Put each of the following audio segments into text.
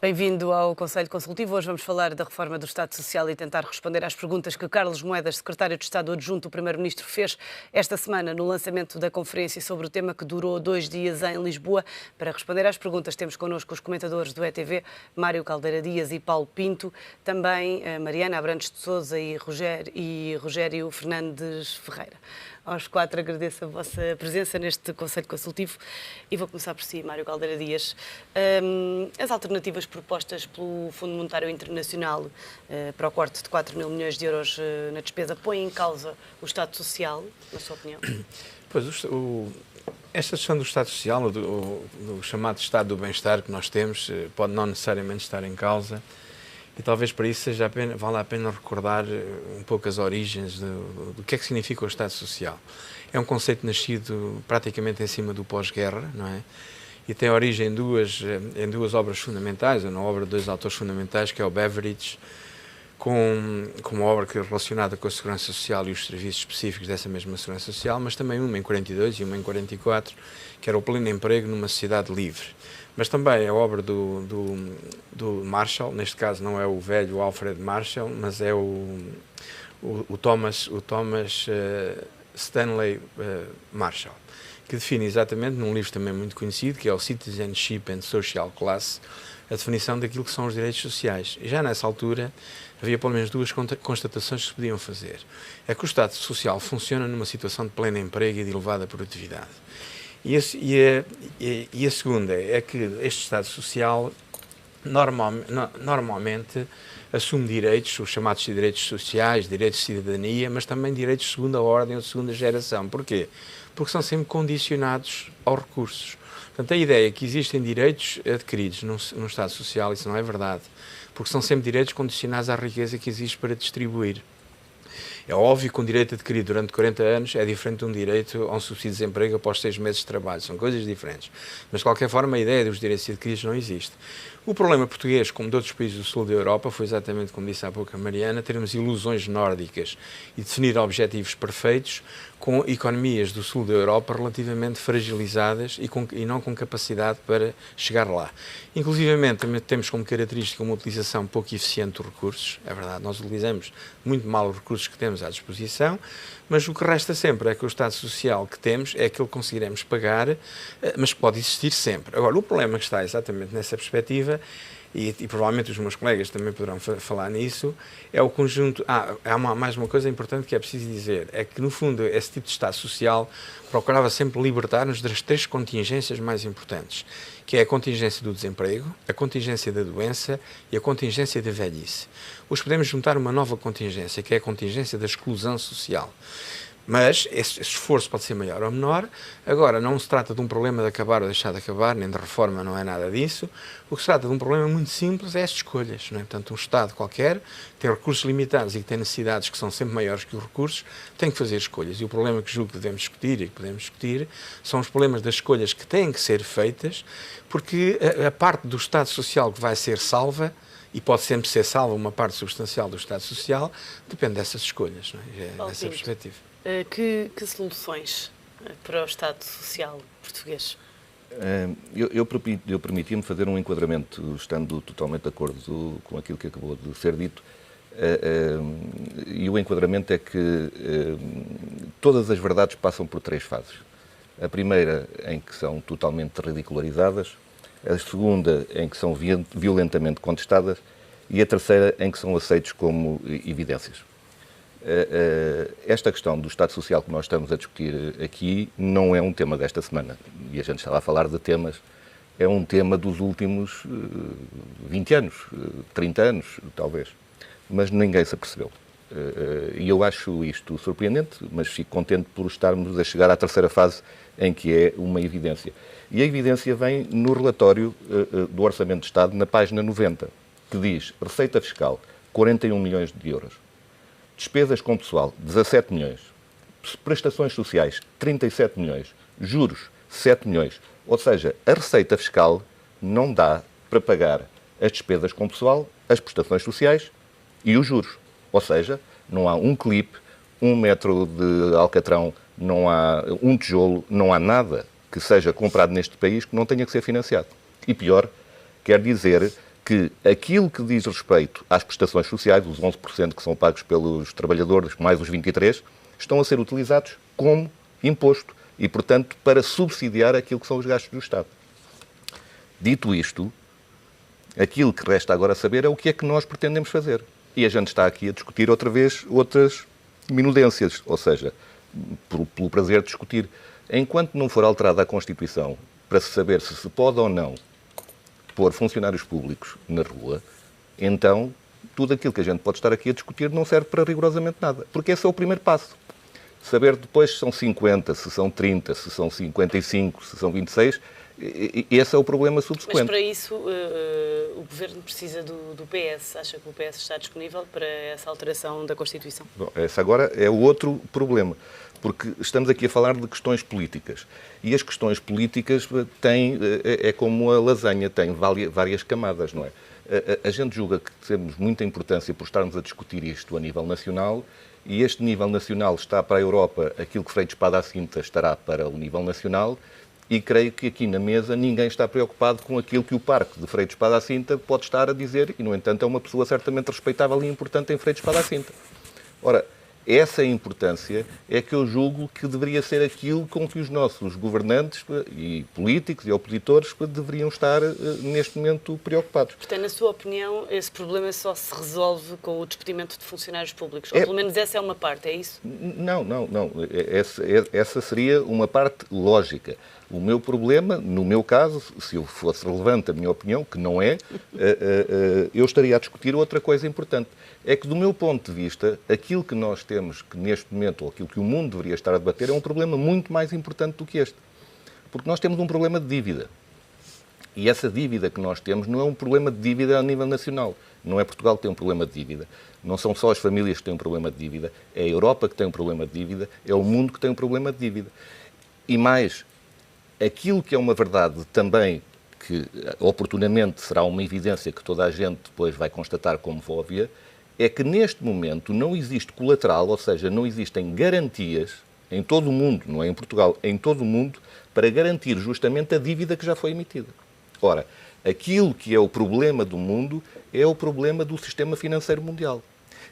Bem-vindo ao Conselho Consultivo. Hoje vamos falar da reforma do Estado Social e tentar responder às perguntas que Carlos Moedas, secretário de Estado adjunto do Primeiro-Ministro, fez esta semana no lançamento da conferência sobre o tema que durou 2 dias em Lisboa. Para responder às perguntas temos connosco os comentadores do ETV, Mário Caldeira Dias e Paulo Pinto, também Mariana Abrantes de Sousa e Rogério Fernandes Ferreira. Aos quatro agradeço a vossa presença neste Conselho Consultivo e vou começar por si, Mário Caldeira Dias. As alternativas propostas pelo Fundo Monetário Internacional para o corte de 4 mil milhões de euros na despesa põem em causa o Estado Social, na sua opinião? Pois, esta questão do Estado Social, do chamado Estado do Bem-Estar que nós temos, pode não necessariamente estar em causa. E talvez para isso vale a pena recordar um pouco as origens do que é que significa o Estado Social. É um conceito nascido praticamente em cima do pós-guerra, não é? E tem origem em duas obras fundamentais, ou na obra de dois autores fundamentais, que é o Beveridge, com uma obra relacionada com a Segurança Social e os serviços específicos dessa mesma Segurança Social, mas também uma em 42 e uma em 44, que era o pleno emprego numa sociedade livre. Mas também a obra do Marshall, neste caso não é o velho Alfred Marshall, mas é o Thomas Stanley Marshall, que define exatamente, num livro também muito conhecido, que é o Citizenship and Social Class, a definição daquilo que são os direitos sociais. E já nessa altura havia pelo menos duas constatações que se podiam fazer. É que o Estado Social funciona numa situação de pleno emprego e de elevada produtividade. E a segunda é que este Estado Social normalmente assume direitos, os chamados direitos sociais, direitos de cidadania, mas também direitos de segunda ordem ou de segunda geração. Porquê? Porque são sempre condicionados aos recursos. Portanto, a ideia é que existem direitos adquiridos no Estado Social, isso não é verdade, porque são sempre direitos condicionados à riqueza que existe para distribuir. É óbvio que um direito adquirido durante 40 anos é diferente de um direito a um subsídio de desemprego após 6 meses de trabalho. São coisas diferentes. Mas, de qualquer forma, a ideia dos direitos adquiridos não existe. O problema português, como de outros países do sul da Europa, foi exatamente como disse há pouco a Mariana, termos ilusões nórdicas e definir objetivos perfeitos com economias do sul da Europa relativamente fragilizadas e não com capacidade para chegar lá. Inclusivamente, também temos como característica uma utilização pouco eficiente dos recursos. É verdade, nós utilizamos muito mal os recursos que temos à disposição, mas o que resta sempre é que o Estado Social que temos é aquele que conseguiremos pagar, mas que pode existir sempre. Agora, o problema que está exatamente nessa perspectiva, e provavelmente os meus colegas também poderão falar nisso, é o conjunto... há mais uma coisa importante que é preciso dizer, é que, no fundo, esse tipo de Estado Social procurava sempre libertar-nos das 3 contingências mais importantes, que é a contingência do desemprego, a contingência da doença e a contingência da velhice. Hoje podemos juntar uma nova contingência, que é a contingência da exclusão social. Mas esse esforço pode ser maior ou menor. Agora, não se trata de um problema de acabar ou deixar de acabar, nem de reforma, não é nada disso. O que se trata de um problema muito simples é as escolhas, não é? Portanto, um Estado qualquer tem recursos limitados e que tem necessidades que são sempre maiores que os recursos, tem que fazer escolhas. E o problema que julgo que devemos discutir e que podemos discutir são os problemas das escolhas que têm que ser feitas, porque a parte do Estado Social que vai ser salva, e pode sempre ser salva uma parte substancial do Estado Social, depende dessas escolhas, não é? Dessa perspectiva. Que soluções para o Estado Social português? Eu permiti-me fazer um enquadramento, estando totalmente de acordo com aquilo que acabou de ser dito, e o enquadramento é que todas as verdades passam por 3 fases. A primeira, em que são totalmente ridicularizadas, a segunda, em que são violentamente contestadas, e a terceira, em que são aceitos como evidências. Esta questão do Estado Social que nós estamos a discutir aqui não é um tema desta semana. E a gente estava a falar de temas, é um tema dos últimos 20 anos, 30 anos, talvez. Mas ninguém se apercebeu. E eu acho isto surpreendente, mas fico contente por estarmos a chegar à terceira fase, em que é uma evidência. E a evidência vem no relatório do Orçamento de Estado, na página 90, que diz: receita fiscal, 41 milhões de euros. Despesas com pessoal, 17 milhões. Prestações sociais, 37 milhões. Juros, 7 milhões. Ou seja, a receita fiscal não dá para pagar as despesas com pessoal, as prestações sociais e os juros. Ou seja, não há um clipe, 1 metro de alcatrão, não há um tijolo, não há nada que seja comprado neste país que não tenha que ser financiado. E pior, quer dizer que aquilo que diz respeito às prestações sociais, os 11% que são pagos pelos trabalhadores, mais os 23%, estão a ser utilizados como imposto e, portanto, para subsidiar aquilo que são os gastos do Estado. Dito isto, aquilo que resta agora saber é o que é que nós pretendemos fazer. E a gente está aqui a discutir outra vez outras minudências, ou seja, pelo prazer de discutir. Enquanto não for alterada a Constituição para se saber se se pode ou não pôr funcionários públicos na rua, então tudo aquilo que a gente pode estar aqui a discutir não serve para rigorosamente nada. Porque esse é o primeiro passo. Saber depois se são 50, se são 30, se são 55, se são 26, esse é o problema subsequente. Mas para isso o Governo precisa do PS. Acha que o PS está disponível para essa alteração da Constituição? Bom, esse agora é o outro problema, porque estamos aqui a falar de questões políticas. E as questões políticas têm, é como a lasanha, têm várias camadas, não é? A gente julga que temos muita importância por estarmos a discutir isto a nível nacional, e este nível nacional está para a Europa aquilo que Freire de Espada à Cinta estará para o nível nacional, e creio que aqui na mesa ninguém está preocupado com aquilo que o parque de Freire de Espada à Cinta pode estar a dizer, e no entanto é uma pessoa certamente respeitável e importante em Freire de Espada à Cinta. Ora, essa importância é que eu julgo que deveria ser aquilo com que os nossos governantes e políticos e opositores deveriam estar neste momento preocupados. Portanto, na sua opinião, esse problema só se resolve com o despedimento de funcionários públicos? Ou pelo menos essa é uma parte, é isso? Não. Essa seria uma parte lógica. O meu problema, no meu caso, se eu fosse relevante a minha opinião, que não é, eu estaria a discutir outra coisa importante. É que, do meu ponto de vista, aquilo que nós temos que neste momento, ou aquilo que o mundo deveria estar a debater, é um problema muito mais importante do que este. Porque nós temos um problema de dívida. E essa dívida que nós temos não é um problema de dívida a nível nacional. Não é Portugal que tem um problema de dívida. Não são só as famílias que têm um problema de dívida. É a Europa que tem um problema de dívida. É o mundo que tem um problema de dívida. E mais, aquilo que é uma verdade também, que oportunamente será uma evidência que toda a gente depois vai constatar como óbvia, é que neste momento não existe colateral, ou seja, não existem garantias em todo o mundo, não é em Portugal, em todo o mundo, para garantir justamente a dívida que já foi emitida. Ora, aquilo que é o problema do mundo é o problema do sistema financeiro mundial.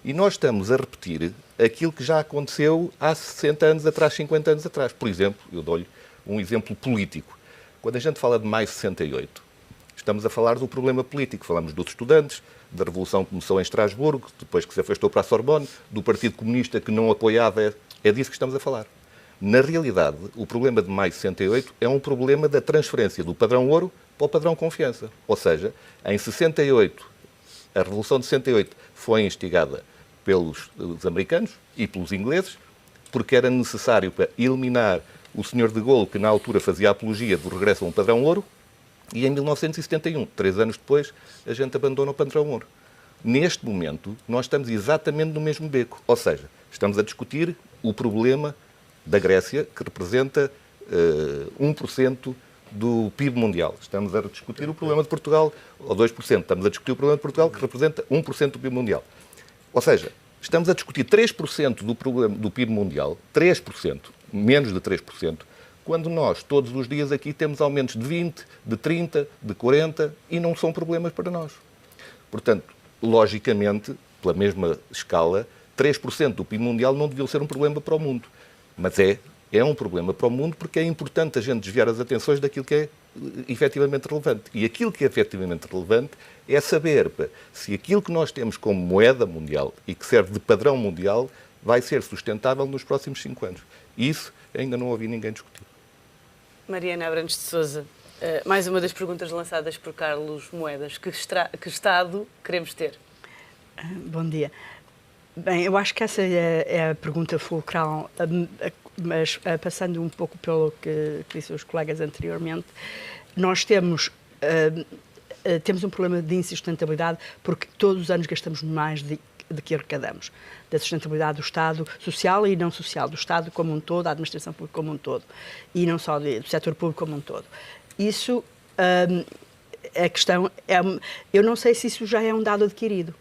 E nós estamos a repetir aquilo que já aconteceu há 60 anos atrás, 50 anos atrás. Por exemplo, eu dou-lhe um exemplo político. Quando a gente fala de maio de 68, estamos a falar do problema político. Falamos dos estudantes, da revolução que começou em Estrasburgo, depois que se afastou para a Sorbonne, do Partido Comunista que não apoiava. É disso que estamos a falar. Na realidade, o problema de maio de 68 é um problema da transferência do padrão ouro para o padrão confiança. Ou seja, em 68, a revolução de 68 foi instigada pelos americanos e pelos ingleses, porque era necessário para eliminar o Sr. de Gaulle, que na altura fazia a apologia do regresso a um padrão ouro, e em 1971, 3 anos depois, a gente abandona o padrão ouro. Neste momento, nós estamos exatamente no mesmo beco. Ou seja, estamos a discutir o problema da Grécia, que representa 1% do PIB mundial. Estamos a discutir o problema de Portugal, ou 2%. Estamos a discutir o problema de Portugal, que representa 1% do PIB mundial. Ou seja, estamos a discutir 3% do PIB mundial, 3%, menos de 3%, quando nós, todos os dias aqui, temos aumentos de 20%, de 30%, de 40%, e não são problemas para nós. Portanto, logicamente, pela mesma escala, 3% do PIB mundial não devia ser um problema para o mundo. Mas é um problema para o mundo porque é importante a gente desviar as atenções daquilo que é efetivamente relevante. E aquilo que é efetivamente relevante é saber se aquilo que nós temos como moeda mundial e que serve de padrão mundial vai ser sustentável nos próximos 5 anos. Isso ainda não ouvi ninguém discutir. Mariana Abrantes de Sousa, mais uma das perguntas lançadas por Carlos Moedas. Que Estado queremos ter? Bom dia. Bem, eu acho que essa é a pergunta fulcral, mas passando um pouco pelo que disse os colegas anteriormente, nós temos um problema de insustentabilidade porque todos os anos gastamos mais de que arrecadamos, da sustentabilidade do Estado social e não social, do Estado como um todo, da administração pública como um todo, e não só do setor público como um todo. Isso, a questão é, eu não sei se isso já é um dado adquirido.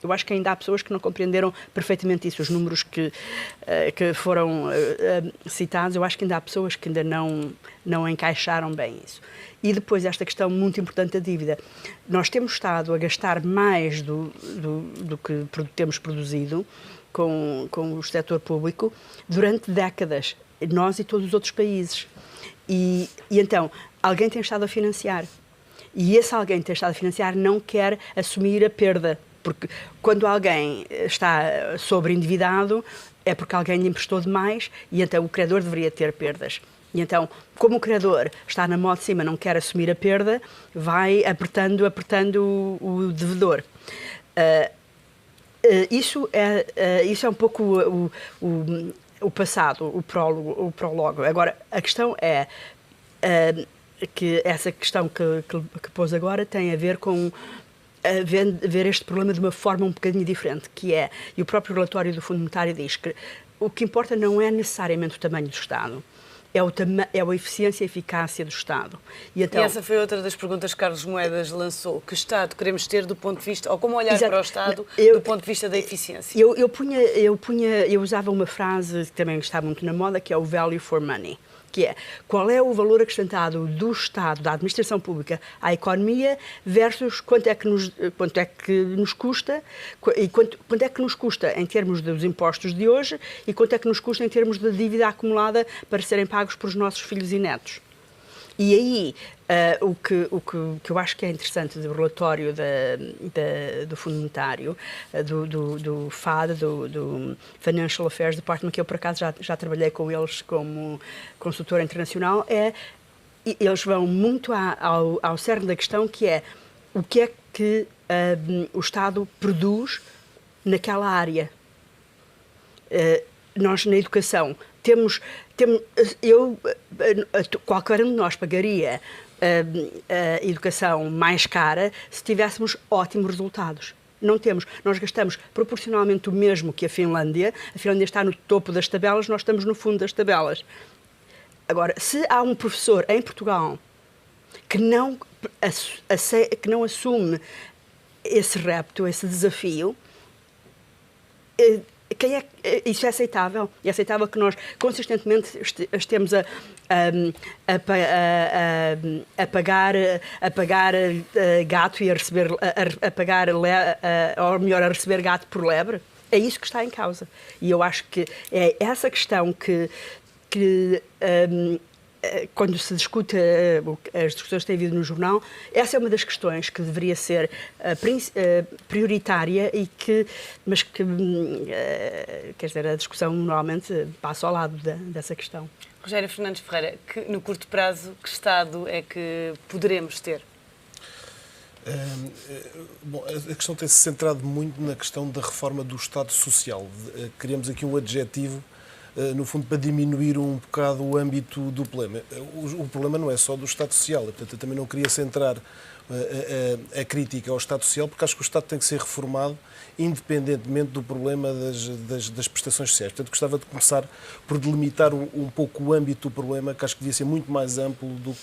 Eu acho que ainda há pessoas que não compreenderam perfeitamente isso. Os números que foram citados, eu acho que ainda há pessoas que ainda não encaixaram bem isso. E depois esta questão muito importante da dívida. Nós temos estado a gastar mais do que temos produzido com o setor público durante décadas, nós e todos os outros países. E então, alguém tem estado a financiar. E esse alguém que tem estado a financiar não quer assumir a perda. Porque quando alguém está sobreendividado, é porque alguém lhe emprestou demais e então o credor deveria ter perdas. E então, como o credor está na mão de cima, não quer assumir a perda, vai apertando o devedor. Isso é um pouco o passado, o prólogo. Agora, a questão é que essa questão que pôs agora tem a ver com ver este problema de uma forma um bocadinho diferente, que é, e o próprio relatório do Fundo Monetário diz que o que importa não é necessariamente o tamanho do Estado, é a eficiência e eficácia do Estado. E essa foi outra das perguntas que Carlos Moedas lançou. Que Estado queremos ter do ponto de vista, ou como olhar para o Estado do ponto de vista da eficiência? Eu usava uma frase que também está muito na moda, que é o value for money, que é qual é o valor acrescentado do Estado, da administração pública à economia versus quanto é que nos custa e quanto é que nos custa em termos dos impostos de hoje e quanto é que nos custa em termos de dívida acumulada para serem pagos por os nossos filhos e netos. E aí, o que eu acho que é interessante do relatório do Fundo Monetário, do FAD, do Financial Affairs Department, que eu, por acaso, já trabalhei com eles como consultora internacional, eles vão muito ao cerne da questão, que é o que é que o Estado produz naquela área. Nós, na educação, qualquer um de nós pagaria a educação mais cara se tivéssemos ótimos resultados. Não temos. Nós gastamos proporcionalmente o mesmo que a Finlândia. A Finlândia está no topo das tabelas, nós estamos no fundo das tabelas. Agora, se há um professor em Portugal que não assume esse repto, esse desafio, isso é aceitável? É aceitável que nós consistentemente estemos a pagar gato e a receber gato por lebre? É isso que está em causa. E eu acho que é essa questão que quando se discute as discussões que têm havido no jornal, essa é uma das questões que deveria ser prioritária mas que quer dizer, a discussão normalmente passa ao lado dessa questão. Rogério Fernandes Ferreira, no curto prazo, que Estado é que poderemos ter? Bom, a questão tem-se centrado muito na questão da reforma do Estado Social. Queremos aqui um adjetivo, no fundo, para diminuir um bocado o âmbito do problema. O problema não é só do Estado Social, portanto, eu também não queria centrar a crítica ao Estado Social, porque acho que o Estado tem que ser reformado independentemente do problema das prestações sociais. Portanto, gostava de começar por delimitar um pouco o âmbito do problema, que acho que devia ser muito mais amplo do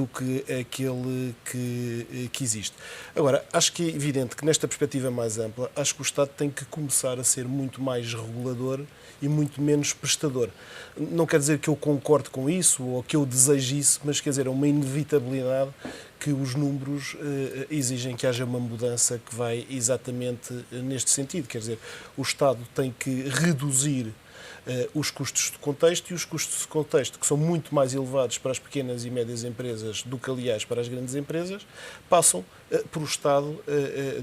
que aquele que existe. Agora, acho que é evidente que nesta perspectiva mais ampla, acho que o Estado tem que começar a ser muito mais regulador e muito menos prestador. Não quer dizer que eu concorde com isso ou que eu deseje isso, mas quer dizer, é uma inevitabilidade que os números exigem que haja uma mudança que vai exatamente neste sentido. Quer dizer, o Estado tem que reduzir os custos de contexto, e os custos de contexto, que são muito mais elevados para as pequenas e médias empresas do que, aliás, para as grandes empresas, passam por o Estado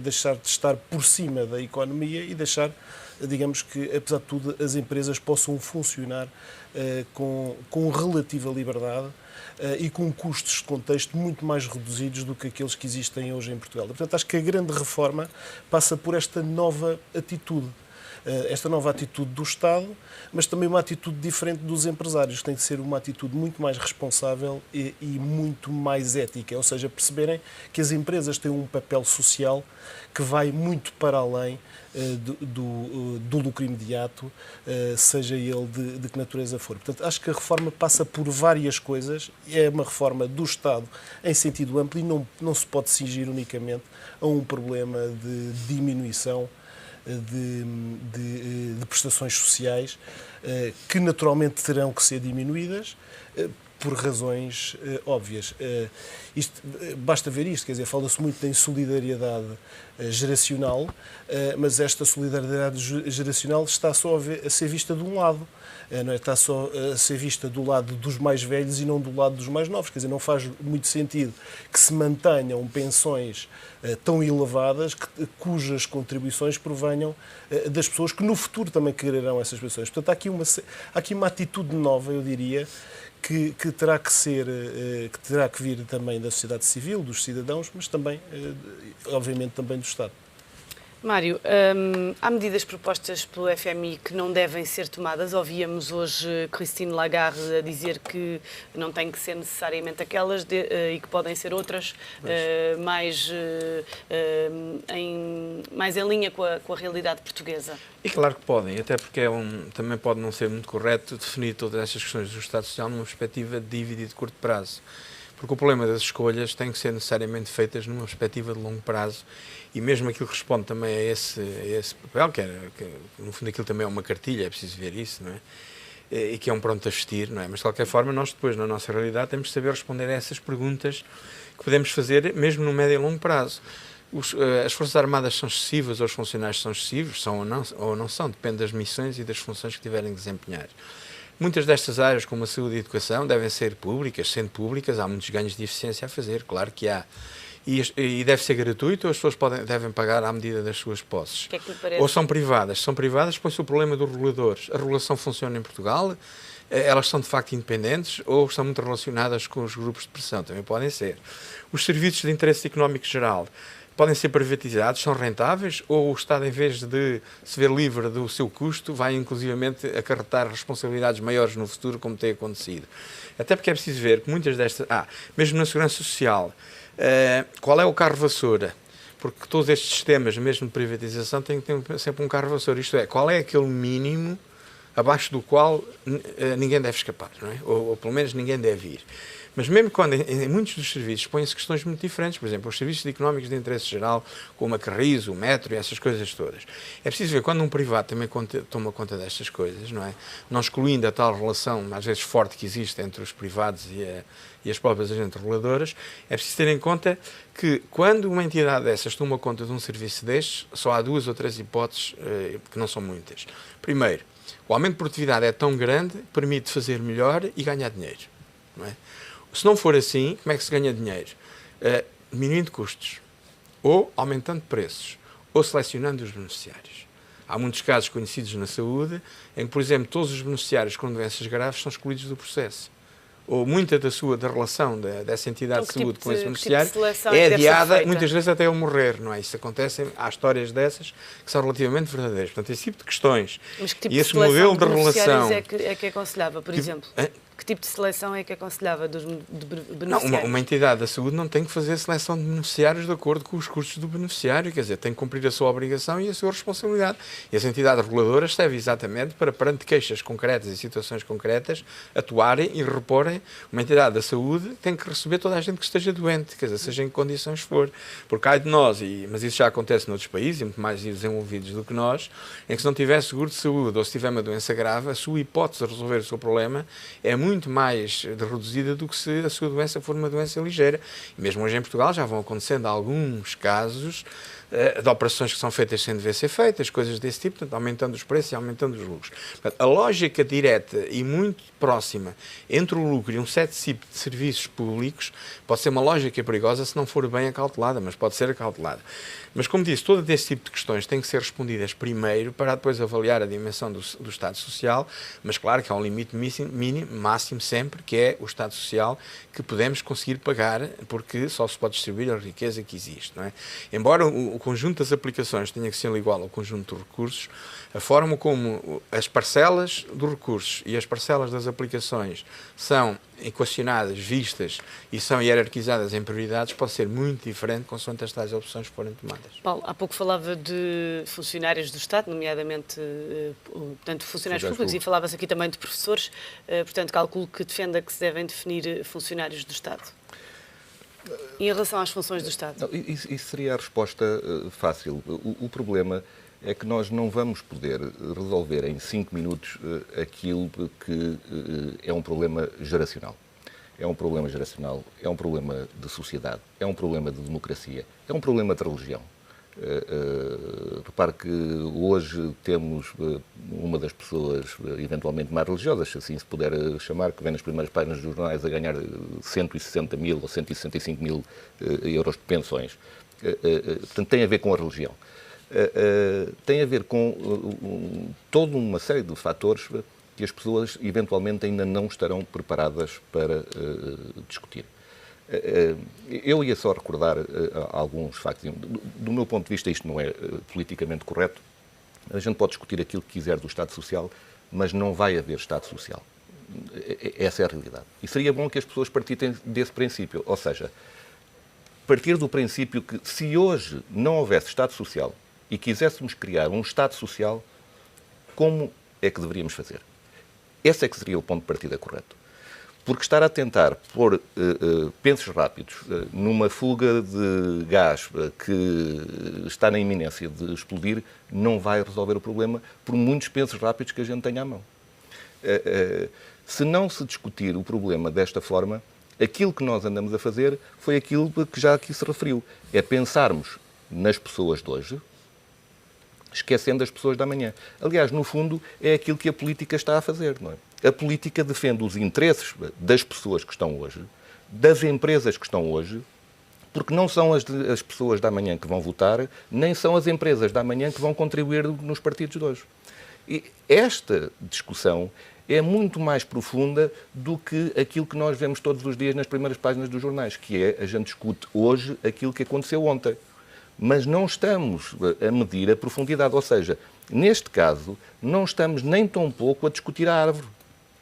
deixar de estar por cima da economia e deixar, digamos que, apesar de tudo, as empresas possam funcionar com relativa liberdade e com custos de contexto muito mais reduzidos do que aqueles que existem hoje em Portugal. Portanto, acho que a grande reforma passa por esta nova atitude. esta nova atitude do Estado, mas também uma atitude diferente dos empresários, que tem que ser uma atitude muito mais responsável e muito mais ética, ou seja, perceberem que as empresas têm um papel social que vai muito para além do lucro imediato, seja ele de que natureza for. Portanto, acho que a reforma passa por várias coisas, é uma reforma do Estado em sentido amplo e não se pode cingir unicamente a um problema de diminuição de prestações sociais, que naturalmente terão que ser diminuídas por razões óbvias. Basta ver isto, quer dizer, fala-se muito em solidariedade geracional, mas esta solidariedade geracional está só a ser vista de um lado. Não é? Está só a ser vista do lado dos mais velhos e não do lado dos mais novos. Quer dizer, não faz muito sentido que se mantenham pensões tão elevadas cujas contribuições provenham das pessoas que no futuro também quererão essas pensões. Portanto, há aqui uma atitude nova, eu diria, que terá que vir também da sociedade civil, dos cidadãos, mas também, obviamente, também do Estado. Mário, há medidas propostas pelo FMI que não devem ser tomadas. Ouvíamos hoje Christine Lagarde a dizer que não têm que ser necessariamente aquelas e que podem ser outras, mais em linha com a realidade portuguesa. E claro que podem, até porque também pode não ser muito correto definir todas estas questões do Estado Social numa perspectiva de dívida e de curto prazo. Porque o problema das escolhas tem que ser necessariamente feitas numa perspectiva de longo prazo e mesmo aquilo que responde também a esse papel, que no fundo aquilo também é uma cartilha, é preciso ver isso, não é? E que é um pronto a vestir, não é? Mas de qualquer forma nós depois, na nossa realidade, temos de saber responder a essas perguntas que podemos fazer mesmo no médio e longo prazo. As Forças Armadas são excessivas ou os funcionários são excessivos, são ou não são, depende das missões e das funções que tiverem de desempenhar. Muitas destas áreas, como a saúde e a educação, devem ser públicas. Sendo públicas, há muitos ganhos de eficiência a fazer, claro que há. E deve ser gratuito ou as pessoas devem pagar à medida das suas posses? Que é que lhe parece? Ou são privadas? Se são privadas, põe-se o problema dos reguladores. A regulação funciona em Portugal? Elas são de facto independentes ou estão muito relacionadas com os grupos de pressão? Também podem ser. Os serviços de interesse económico geral podem ser privatizados, são rentáveis, ou o Estado, em vez de se ver livre do seu custo, vai inclusivamente acarretar responsabilidades maiores no futuro, como tem acontecido. Até porque é preciso ver que muitas destas... mesmo na segurança social, qual é o carro-vassoura? Porque todos estes sistemas, mesmo de privatização, têm que ter sempre um carro-vassoura. Isto é, qual é aquele mínimo abaixo do qual ninguém deve escapar, não é? Ou pelo menos ninguém deve ir. Mas mesmo quando em muitos dos serviços põem-se questões muito diferentes, por exemplo, os serviços económicos de interesse geral, como a Carris, o metro e essas coisas todas. É preciso ver quando um privado também toma conta destas coisas, não é? Não excluindo a tal relação, às vezes forte, que existe entre os privados e as próprias agentes reguladoras, é preciso ter em conta que quando uma entidade dessas toma conta de um serviço destes, só há 2 ou 3 hipóteses, que não são muitas. Primeiro, o aumento de produtividade é tão grande que permite fazer melhor e ganhar dinheiro, não é? Se não for assim, como é que se ganha dinheiro? Diminuindo custos, ou aumentando preços, ou selecionando os beneficiários. Há muitos casos conhecidos na saúde em que, por exemplo, todos os beneficiários com doenças graves são excluídos do processo. Ou muita da relação dessa entidade de saúde com esse beneficiário é adiada, muitas vezes até ao morrer, não é? Isso acontece, há histórias dessas que são relativamente verdadeiras. Portanto, esse tipo de questões e esse modelo de relação... é que aconselhava, por exemplo? Que tipo de seleção é que aconselhava de beneficiários? Não, uma entidade da saúde não tem que fazer seleção de beneficiários de acordo com os custos do beneficiário, quer dizer, tem que cumprir a sua obrigação e a sua responsabilidade. E as entidades reguladoras servem exatamente para, perante queixas concretas e situações concretas, atuarem e reporem. Uma entidade da saúde tem que receber toda a gente que esteja doente, quer dizer, seja em que condições for. Porque há de nós, mas isso já acontece noutros países, muito mais desenvolvidos do que nós, em que se não tiver seguro de saúde ou se tiver uma doença grave, a sua hipótese de resolver o seu problema é muito mais reduzida do que se a sua doença for uma doença ligeira. E mesmo hoje em Portugal já vão acontecendo alguns casos de operações que são feitas sem dever ser feitas, coisas desse tipo, portanto, aumentando os preços e aumentando os lucros. Portanto, a lógica direta e muito próxima entre o lucro e um certo tipo de serviços públicos pode ser uma lógica perigosa se não for bem acautelada, mas pode ser acautelada. Mas, como disse, todo esse tipo de questões têm que ser respondidas primeiro para depois avaliar a dimensão do Estado Social, mas claro que há um limite máximo sempre, que é o Estado Social que podemos conseguir pagar, porque só se pode distribuir a riqueza que existe, não é? Embora o conjunto das aplicações tenha que ser igual ao conjunto de recursos, a forma como as parcelas dos recursos e as parcelas das aplicações são equacionadas, vistas e são hierarquizadas em prioridades pode ser muito diferente consoante as tais opções que forem tomadas. Paulo, há pouco falava de funcionários do Estado, nomeadamente portanto, funcionários públicos, e falava-se aqui também de professores, portanto, calculo que defenda que se devem definir funcionários do Estado. E em relação às funções do Estado? Não, isso seria a resposta fácil. O problema é que nós não vamos poder resolver em 5 minutos aquilo que é um problema geracional. É um problema geracional, é um problema de sociedade, é um problema de democracia, é um problema de religião. Repare que hoje temos uma das pessoas eventualmente mais religiosas, se assim se puder chamar, que vem nas primeiras páginas dos jornais a ganhar 160 mil ou 165 mil euros de pensões. Portanto, tem a ver com a religião. Tem a ver com toda uma série de fatores que as pessoas eventualmente ainda não estarão preparadas para discutir. Eu ia só recordar alguns factos. Do meu ponto de vista, isto não é politicamente correto. A gente pode discutir aquilo que quiser do Estado Social, mas não vai haver Estado Social. Essa é a realidade. E seria bom que as pessoas partissem desse princípio. Ou seja, partir do princípio que se hoje não houvesse Estado Social e quiséssemos criar um Estado Social, como é que deveríamos fazer? Esse é que seria o ponto de partida correto. Porque estar a tentar pôr pensos rápidos numa fuga de gás que está na iminência de explodir não vai resolver o problema por muitos pensos rápidos que a gente tenha à mão. Se não se discutir o problema desta forma, aquilo que nós andamos a fazer foi aquilo que já aqui se referiu. É pensarmos nas pessoas de hoje, esquecendo as pessoas da amanhã. Aliás, no fundo, é aquilo que a política está a fazer, não é? A política defende os interesses das pessoas que estão hoje, das empresas que estão hoje, porque não são as pessoas da amanhã que vão votar, nem são as empresas da amanhã que vão contribuir nos partidos de hoje. E esta discussão é muito mais profunda do que aquilo que nós vemos todos os dias nas primeiras páginas dos jornais, que é, a gente discute hoje aquilo que aconteceu ontem. Mas não estamos a medir a profundidade, ou seja, neste caso, não estamos nem tão pouco a discutir a árvore.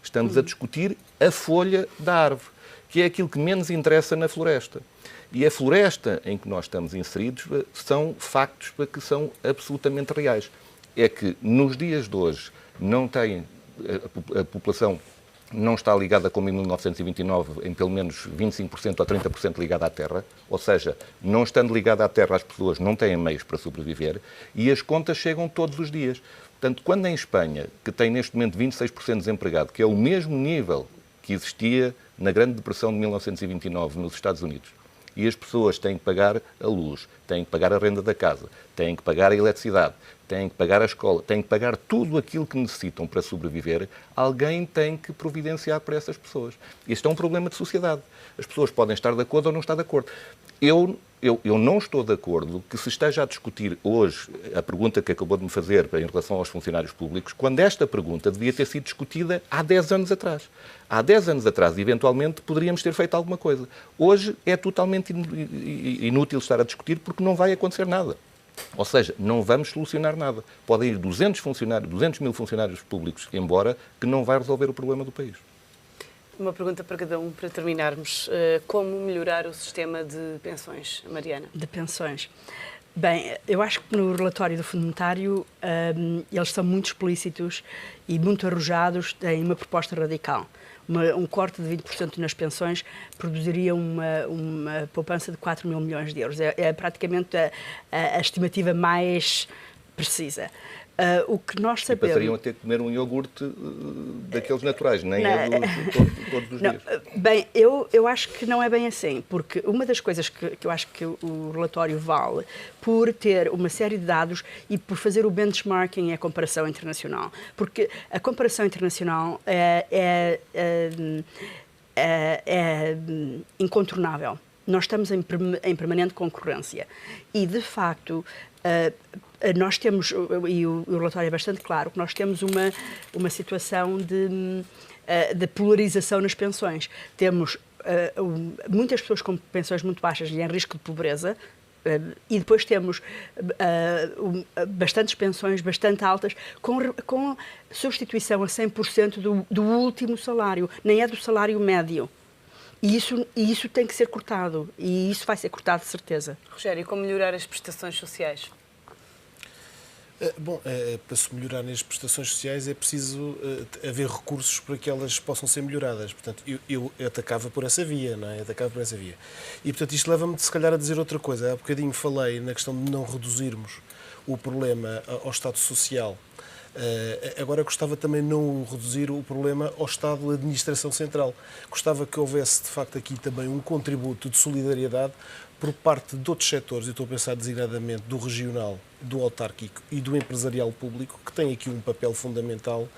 Estamos a discutir a folha da árvore, que é aquilo que menos interessa na floresta. E a floresta em que nós estamos inseridos são factos que são absolutamente reais. É que nos dias de hoje não tem, a população não está ligada como em 1929, em pelo menos 25% ou 30% ligada à terra, ou seja, não estando ligada à terra, as pessoas não têm meios para sobreviver e as contas chegam todos os dias. Portanto, quando em Espanha, que tem neste momento 26% de desempregado, que é o mesmo nível que existia na Grande Depressão de 1929 nos Estados Unidos, e as pessoas têm que pagar a luz, têm que pagar a renda da casa, têm que pagar a eletricidade, têm que pagar a escola, têm que pagar tudo aquilo que necessitam para sobreviver, alguém tem que providenciar para essas pessoas. Este é um problema de sociedade. As pessoas podem estar de acordo ou não estar de acordo. Eu não estou de acordo que se esteja a discutir hoje a pergunta que acabou de me fazer em relação aos funcionários públicos, quando esta pergunta devia ter sido discutida há 10 anos atrás. Há 10 anos atrás, eventualmente, poderíamos ter feito alguma coisa. Hoje é totalmente inútil estar a discutir porque não vai acontecer nada. Ou seja, não vamos solucionar nada. Podem ir 200 mil funcionários públicos embora, que não vai resolver o problema do país. Uma pergunta para cada um, para terminarmos. Como melhorar o sistema de pensões, Mariana? De pensões. Bem, eu acho que no relatório do Fundo Monetário eles são muito explícitos e muito arrojados em uma proposta radical. Um corte de 20% nas pensões produziria uma poupança de 4 mil milhões de euros. É praticamente a estimativa mais precisa. O que nós sabemos... E passariam a ter que comer um iogurte daqueles naturais, nem todos os dias. Bem, eu acho que não é bem assim, porque uma das coisas que eu acho que o relatório vale por ter uma série de dados e por fazer o benchmarking e a comparação internacional. Porque a comparação internacional é incontornável. Nós estamos em permanente concorrência e, de facto, nós temos, e o relatório é bastante claro, que nós temos uma situação de polarização nas pensões. Temos muitas pessoas com pensões muito baixas e em risco de pobreza, E depois temos bastantes pensões, bastante altas, com substituição a 100% do último salário, nem é do salário médio. E isso tem que ser cortado, e isso vai ser cortado de certeza. Rogério, como melhorar as prestações sociais? Bom, para se melhorar nas prestações sociais é preciso haver recursos para que elas possam ser melhoradas. Portanto, eu atacava por essa via, não é? Atacava por essa via. E, portanto, isto leva-me, se calhar, a dizer outra coisa. Há bocadinho falei na questão de não reduzirmos o problema ao Estado Social. Agora gostava também de não reduzir o problema ao Estado da Administração Central. Gostava que houvesse, de facto, aqui também um contributo de solidariedade por parte de outros setores, e estou a pensar designadamente do regional, do autárquico e do empresarial público, que tem aqui um papel fundamental,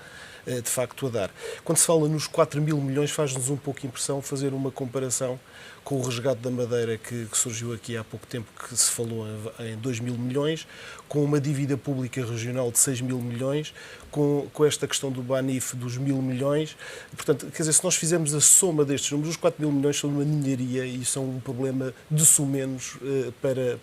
de facto, a dar. Quando se fala nos 4.000 milhões, faz-nos um pouco impressão fazer uma comparação com o resgate da Madeira que surgiu aqui há pouco tempo, que se falou em 2.000 milhões, com uma dívida pública regional de 6.000 milhões, com esta questão do Banif dos 1.000 milhões. Portanto, quer dizer, se nós fizermos a soma destes números, os 4.000 milhões são uma ninharia e são um problema de sumenos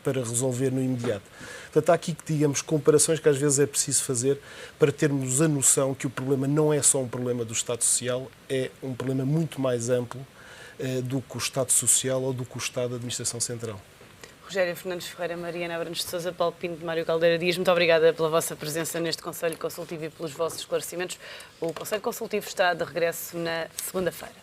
para resolver no imediato. Portanto, há aqui, digamos, comparações que às vezes é preciso fazer para termos a noção que o problema não é só um problema do Estado Social, é um problema muito mais amplo do que o Estado Social ou do que o Estado da Administração Central. Rogério Fernandes Ferreira, Mariana Abrantes de Sousa, Paulo Pinto, Mário Caldeira Dias, muito obrigada pela vossa presença neste Conselho Consultivo e pelos vossos esclarecimentos. O Conselho Consultivo está de regresso na segunda-feira.